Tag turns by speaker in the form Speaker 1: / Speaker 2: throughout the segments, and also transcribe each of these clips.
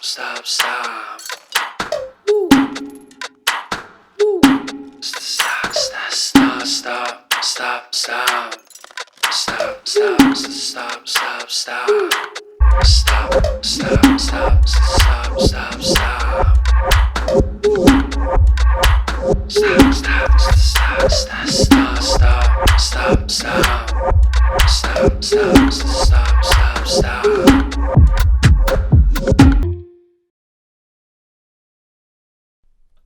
Speaker 1: stop, stop. Stop, stop, stop, stop, stop, stop. Stop, stop, stop, stop, stop. Stop, stop, stop, stop, stop, stop. Stop, stop, stop, stop, stop, stop, stop, stop. Stop, stop, stop, stop, stop.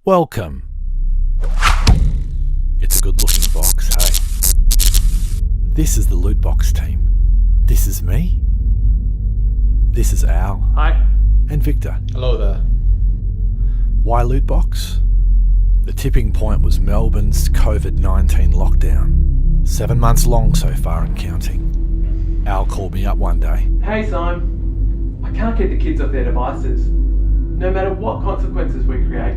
Speaker 2: Welcome. It's a good looking box, hey? This is the Lootbox team. This is me. This is Al.
Speaker 3: Hi.
Speaker 2: And Victor.
Speaker 3: Hello there.
Speaker 2: Why Lootbox? The tipping point was Melbourne's COVID-19 lockdown. 7 months long so far and counting. Al called me up one day.
Speaker 3: Hey Simon, I can't keep the kids off their devices. No matter what consequences we create,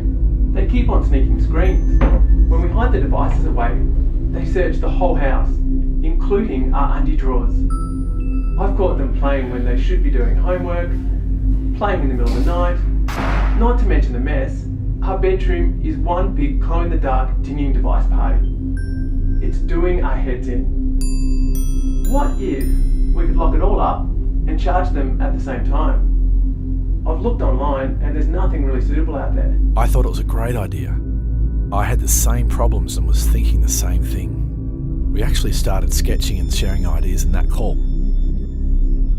Speaker 3: they keep on sneaking screens. When we hide the devices away, they search the whole house, including our undie drawers. I've caught them playing when they should be doing homework, playing in the middle of the night. Not to mention the mess, our bedroom is one big glow-in-the-dark dinging device party. It's doing our heads in. What if we could lock it all up and charge them at the same time? I've looked online and there's nothing really suitable out there.
Speaker 2: I thought it was a great idea. I had the same problems and was thinking the same thing. We actually started sketching and sharing ideas in that call.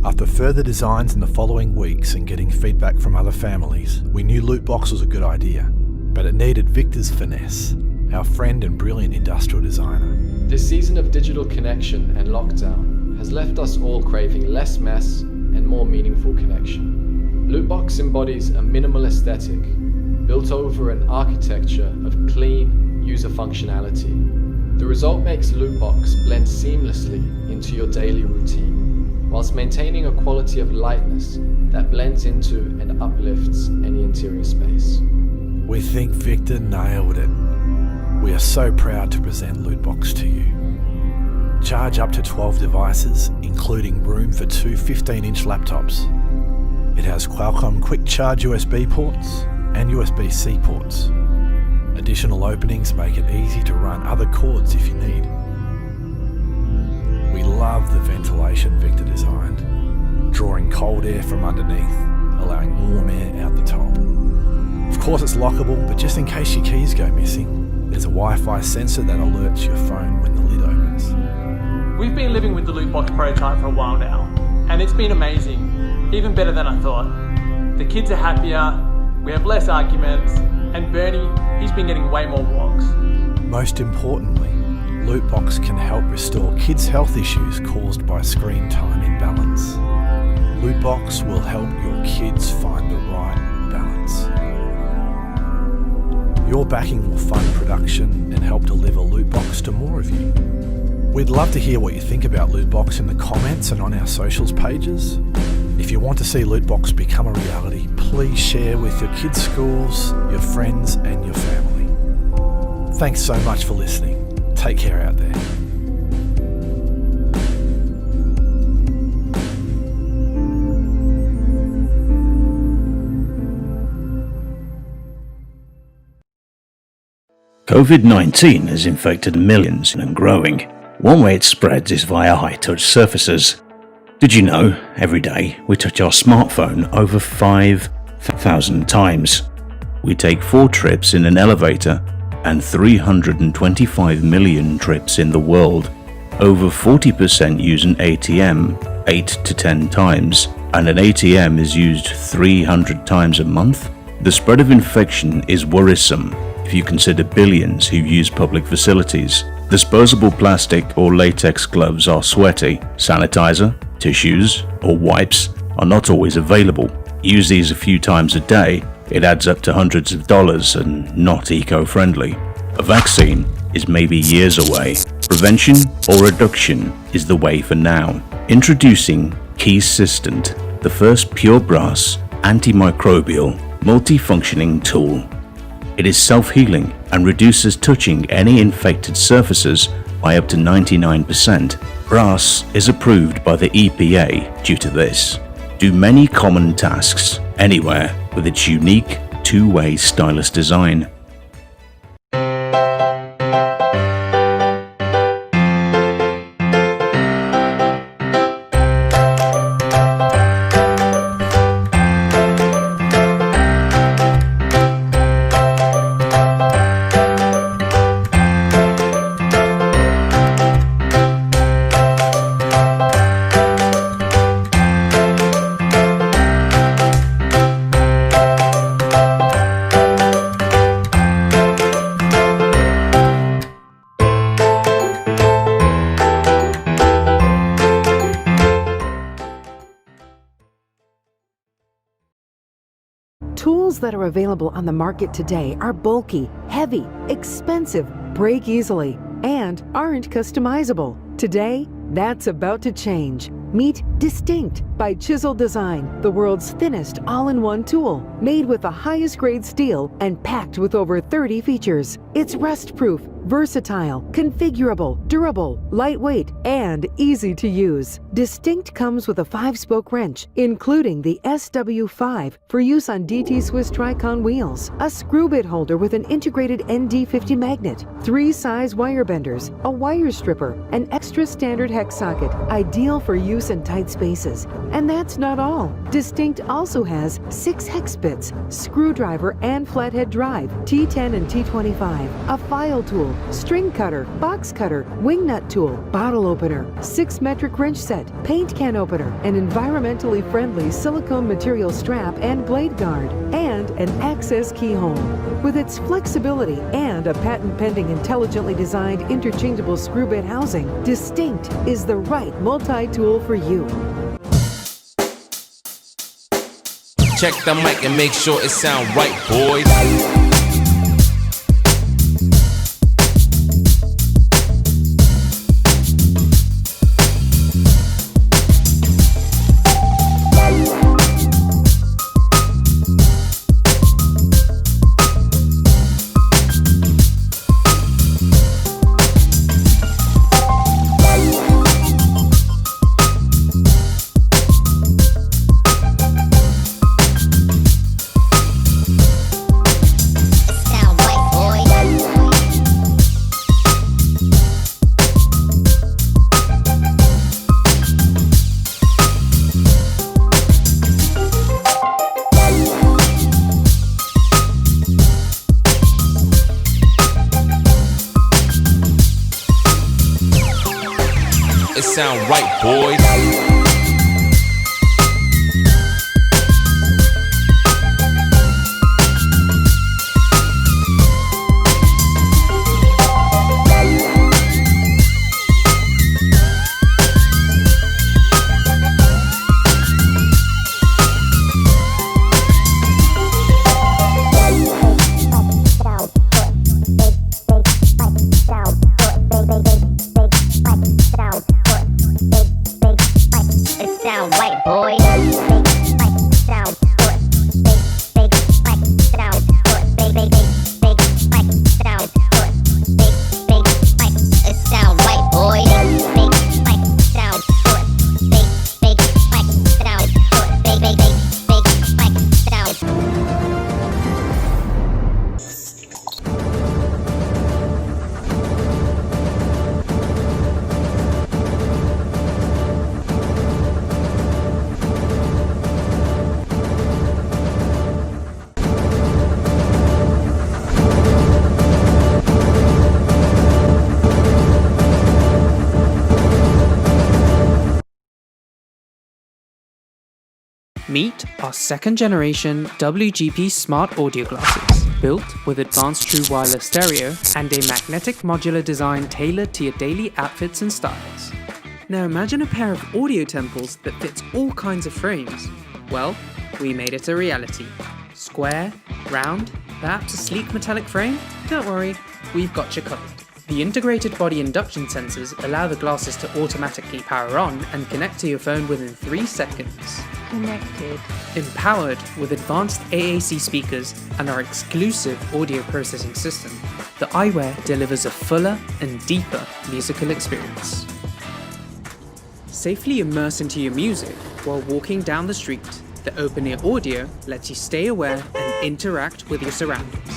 Speaker 2: After further designs in the following weeks and getting feedback from other families, we knew Lootbox was a good idea, but it needed Victor's finesse, our friend and brilliant industrial designer.
Speaker 4: This season of digital connection and lockdown has left us all craving less mess and more meaningful connection. Lootbox embodies a minimal aesthetic, built over an architecture of clean user functionality. The result makes Lootbox blend seamlessly into your daily routine, whilst maintaining a quality of lightness that blends into and uplifts any interior space.
Speaker 2: We think Victor nailed it. We are so proud to present Lootbox to you. Charge up to 12 devices, including room for two 15-inch laptops. It has Qualcomm Quick Charge USB ports and USB-C ports. Additional openings make it easy to run other cords if you need. We love the ventilation Victor designed, drawing cold air from underneath, allowing warm air out the top. Of course it's lockable, but just in case your keys go missing, there's a Wi-Fi sensor that alerts your phone when the lid opens.
Speaker 3: We've been living with the Lootbox prototype for a while now, and it's been amazing. Even better than I thought. The kids are happier, we have less arguments, and Bernie, he's been getting way more walks.
Speaker 2: Most importantly, Lootbox can help restore kids' health issues caused by screen time imbalance. Lootbox will help your kids find the right balance. Your backing will fund production and help deliver Lootbox to more of you. We'd love to hear what you think about Lootbox in the comments and on our socials pages. If you want to see Lootbox become a reality, please share with your kids' schools, your friends and your family. Thanks so much for listening. Take care out there.
Speaker 5: COVID-19 has infected millions and growing. One way it spreads is via high-touch surfaces. Did you know, every day we touch our smartphone over 5,000 times. We take 4 trips in an elevator and 325 million trips in the world. Over 40% use an ATM 8 to 10 times, and an ATM is used 300 times a month. The spread of infection is worrisome if you consider billions who use public facilities. Disposable plastic or latex gloves are sweaty. Sanitizer, tissues, or wipes are not always available. Use these a few times a day. It adds up to hundreds of dollars and not eco-friendly. A vaccine is maybe years away. Prevention or reduction is the way for now. Introducing KEYsistant, the first pure brass antimicrobial multifunctioning tool. It is self-healing and reduces touching any infected surfaces by up to 99%. Brass is approved by the EPA due to this. Do many common tasks anywhere with its unique two-way stylus design.
Speaker 6: Tools that are available on the market today are bulky, heavy, expensive, break easily, and aren't customizable. Today, that's about to change. Meet Distinct by Chisel Design, the world's thinnest all-in-one tool, made with the highest grade steel and packed with over 30 features. It's rust-proof, versatile, configurable, durable, lightweight, and easy to use. Distinct comes with a 5-spoke wrench, including the SW5 for use on DT Swiss Tricon wheels, a screw bit holder with an integrated ND50 magnet, 3 size wire benders, a wire stripper, an extra standard hex socket, ideal for use in tight spaces. And that's not all. Distinct also has 6 hex bits, screwdriver and flathead drive, T10 and T25, a file tool, string cutter, box cutter, wing nut tool, bottle opener, 6 metric wrench set, paint can opener, an environmentally friendly silicone material strap and blade guard, and an access keyhole. With its flexibility and a patent-pending intelligently designed interchangeable screw bit housing, Distinct is the right multi-tool for you.
Speaker 7: Check the mic and make sure it sound right, boys. Sound right, boys.
Speaker 8: Meet our second generation WGP smart audio glasses, built with advanced true wireless stereo and a magnetic modular design tailored to your daily outfits and styles. Now imagine a pair of audio temples that fits all kinds of frames. Well, we made it a reality. Square, round, perhaps a sleek metallic frame? Don't worry, we've got you covered. The integrated body induction sensors allow the glasses to automatically power on and connect to your phone within 3 seconds.
Speaker 9: Connected.
Speaker 8: Empowered with advanced AAC speakers and our exclusive audio processing system, the eyewear delivers a fuller and deeper musical experience. Safely immerse into your music while walking down the street The open-ear audio lets you stay aware and interact with your surroundings.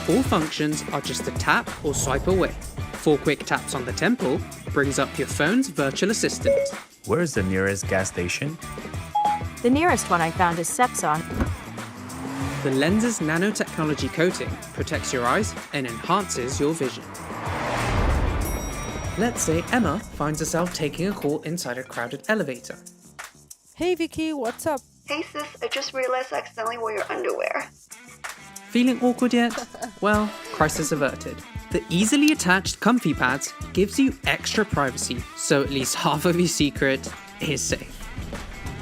Speaker 8: All functions are just a tap or swipe away. 4 quick taps on the temple brings up your phone's virtual assistant.
Speaker 9: Where's the nearest gas station?
Speaker 10: The nearest one I found is Sepson.
Speaker 8: The lens's nanotechnology coating protects your eyes and enhances your vision. Let's say Emma finds herself taking a call inside a crowded elevator.
Speaker 11: Hey Vicky, what's up?
Speaker 12: Hey sis, I just realized I accidentally wore your underwear.
Speaker 8: Feeling awkward yet? Well, crisis averted. The easily attached comfy pads gives you extra privacy, so at least half of your secret is safe.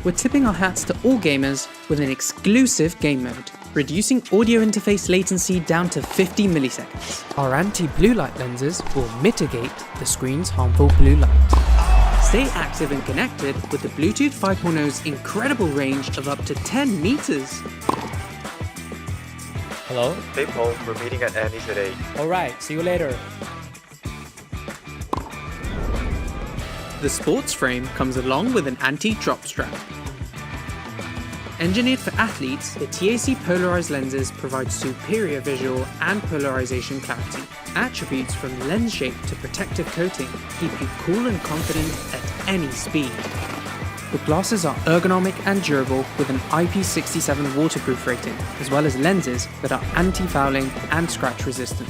Speaker 8: We're tipping our hats to all gamers with an exclusive game mode, reducing audio interface latency down to 50 milliseconds. Our anti-blue light lenses will mitigate the screen's harmful blue light. Stay active and connected with the Bluetooth 5.0's incredible range of up to 10 meters.
Speaker 13: Hello?
Speaker 14: Hey Paul, we're meeting at Annie's at 8.
Speaker 13: Alright, see you later.
Speaker 8: The sports frame comes along with an anti-drop strap. Engineered for athletes, the TAC polarized lenses provide superior visual and polarization clarity. Attributes from lens shape to protective coating keep you cool and confident at any speed. The glasses are ergonomic and durable with an IP67 waterproof rating, as well as lenses that are anti-fouling and scratch resistant.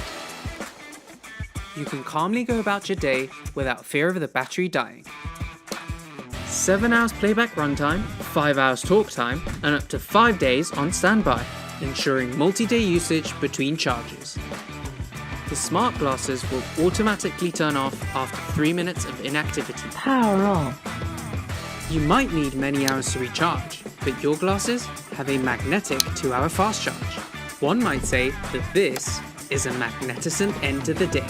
Speaker 8: You can calmly go about your day without fear of the battery dying. 7 hours playback runtime, 5 hours talk time, and up to 5 days on standby, ensuring multi-day usage between charges. The smart glasses will automatically turn off after 3 minutes of inactivity.
Speaker 10: Power on.
Speaker 8: You might need many hours to recharge, but your glasses have a magnetic 2-hour fast charge. One might say that this is a magnificent end to the day.